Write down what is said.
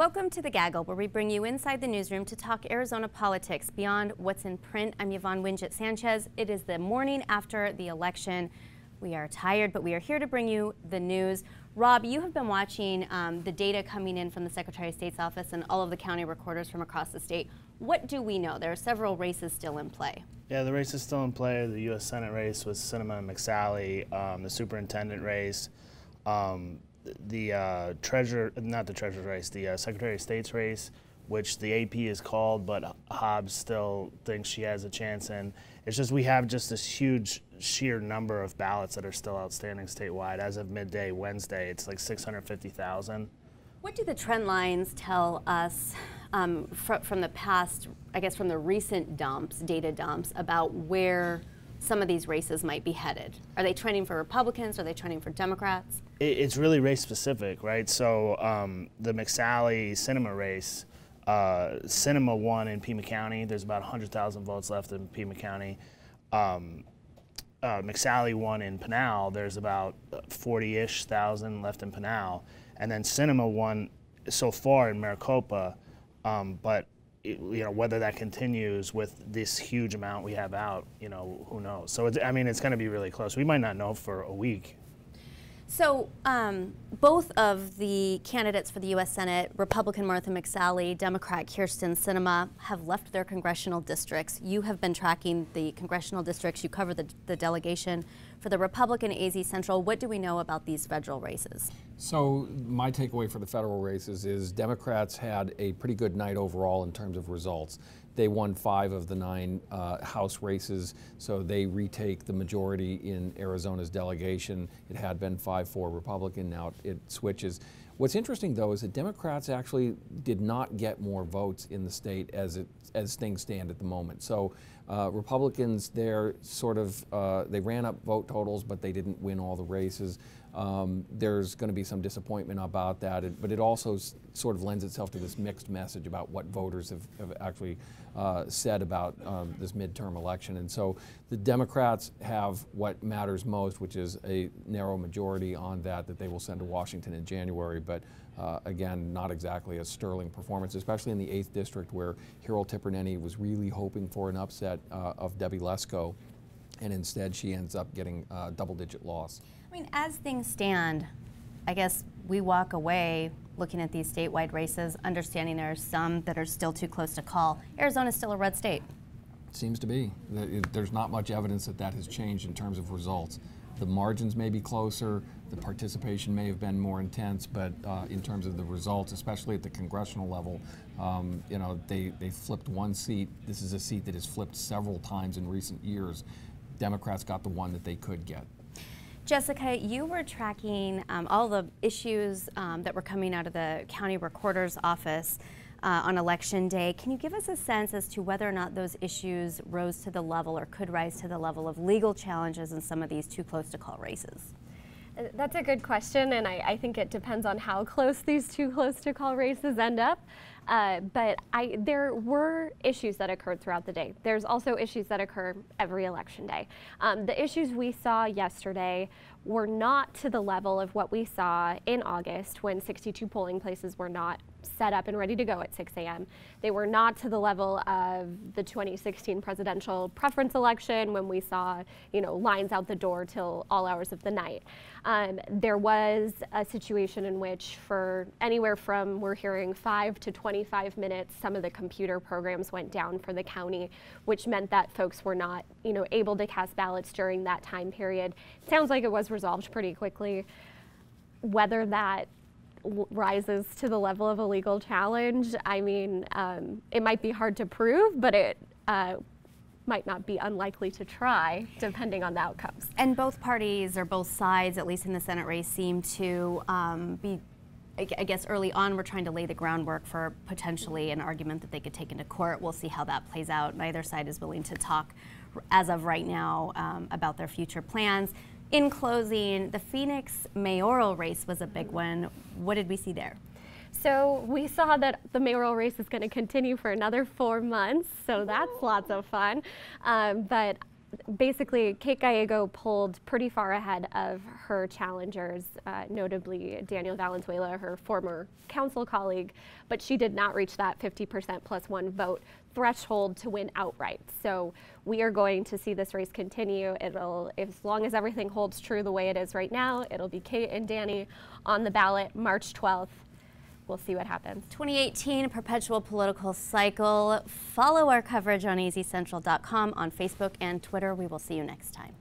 Welcome to the Gaggle, where we bring you inside the newsroom to talk Arizona politics beyond what's in print. I'm Yvonne Wingett Sanchez. It is the morning after the election. We are tired, but we are here to bring you the news. Rob, you have been watching the data coming in from the Secretary of State's office and all of the county recorders from across the state. What do we know? There are several races still in play. Yeah, the race is still in play. The U.S. Senate race with Sinema and McSally, the superintendent race, the Secretary of State's race, which the AP is called, but Hobbs still thinks she has a chance in. It's just we have just this huge sheer number of ballots that are still outstanding statewide. As of midday Wednesday, it's like 650,000. What do the trend lines tell us from the past, I guess from the recent data dumps, about where some of these races might be headed? Are they trending for Republicans? Are they trending for Democrats? It's really race specific, right? So the McSally-Sinema race, Sinema won in Pima County. There's about 100,000 votes left in Pima County. McSally won in Pinal. There's about 40-ish thousand left in Pinal. And then Sinema won so far in Maricopa, but whether that continues with this huge amount we have out, who knows? So it's going to be really close. We might not know for a week. So both of the candidates for the U.S. Senate, Republican Martha McSally, Democrat Kyrsten Sinema, have left their congressional districts. You have been tracking the congressional districts. You cover the delegation for the Republican AZ Central. What do we know about these federal races? So my takeaway for the federal races is Democrats had a pretty good night overall in terms of results. They won 5 of the 9 House races, so they retake the majority in Arizona's delegation. It had been 5-4 Republican, now it switches. What's interesting, though, is that Democrats actually did not get more votes in the state as things stand at the moment. So Republicans, they're sort of, they ran up vote totals, but they didn't win all the races. There's going to be some disappointment about that, but it also sort of lends itself to this mixed message about what voters have actually said about this midterm election. And so the Democrats have what matters most, which is a narrow majority on that they will send to Washington in January. But again, not exactly a sterling performance, especially in the 8th District, where Harold Tiperneny was really hoping for an upset of Debbie Lesko, and instead she ends up getting a double-digit loss. I mean, as things stand, I guess we walk away looking at these statewide races, understanding there are some that are still too close to call. Arizona's still a red state. Seems to be. There's not much evidence that has changed in terms of results. The margins may be closer, the participation may have been more intense, but in terms of the results, especially at the congressional level, they flipped one seat. This is a seat that has flipped several times in recent years. Democrats got the one that they could get. Jessica, you were tracking all the issues that were coming out of the county recorder's office on election day. Can you give us a sense as to whether or not those issues rose to the level or could rise to the level of legal challenges in some of these too close to call races? That's a good question, and I think it depends on how close these too close to call races end up. But there were issues that occurred throughout the day. There's also issues that occur every election day. The issues we saw yesterday were not to the level of what we saw in August when 62 polling places were not set up and ready to go at 6 a.m. They were not to the level of the 2016 presidential preference election when we saw, lines out the door till all hours of the night. There was a situation in which for anywhere from, we're hearing 5 to 25 minutes, some of the computer programs went down for the county, which meant that folks were not, able to cast ballots during that time period. Sounds like it was resolved pretty quickly. Whether that rises to the level of a legal challenge, it might be hard to prove, but it might not be unlikely to try, depending on the outcomes. And both parties, or both sides, at least in the Senate race, seem to be, I guess early on, we're trying to lay the groundwork for potentially an argument that they could take into court. We'll see how that plays out. Neither side is willing to talk, as of right now, about their future plans. In closing, the Phoenix mayoral race was a big one. What did we see there? So we saw that the mayoral race is going to continue for another 4 months, so that's lots of fun. But basically, Kate Gallego pulled pretty far ahead of her challengers, notably Daniel Valenzuela, her former council colleague, but she did not reach that 50% plus one vote threshold to win outright. So we are going to see this race continue. As long as everything holds true the way it is right now, it'll be Kate and Danny on the ballot March 12th. We'll see what happens. 2018 perpetual political cycle. Follow our coverage on azcentral.com, on Facebook and Twitter. We will see you next time.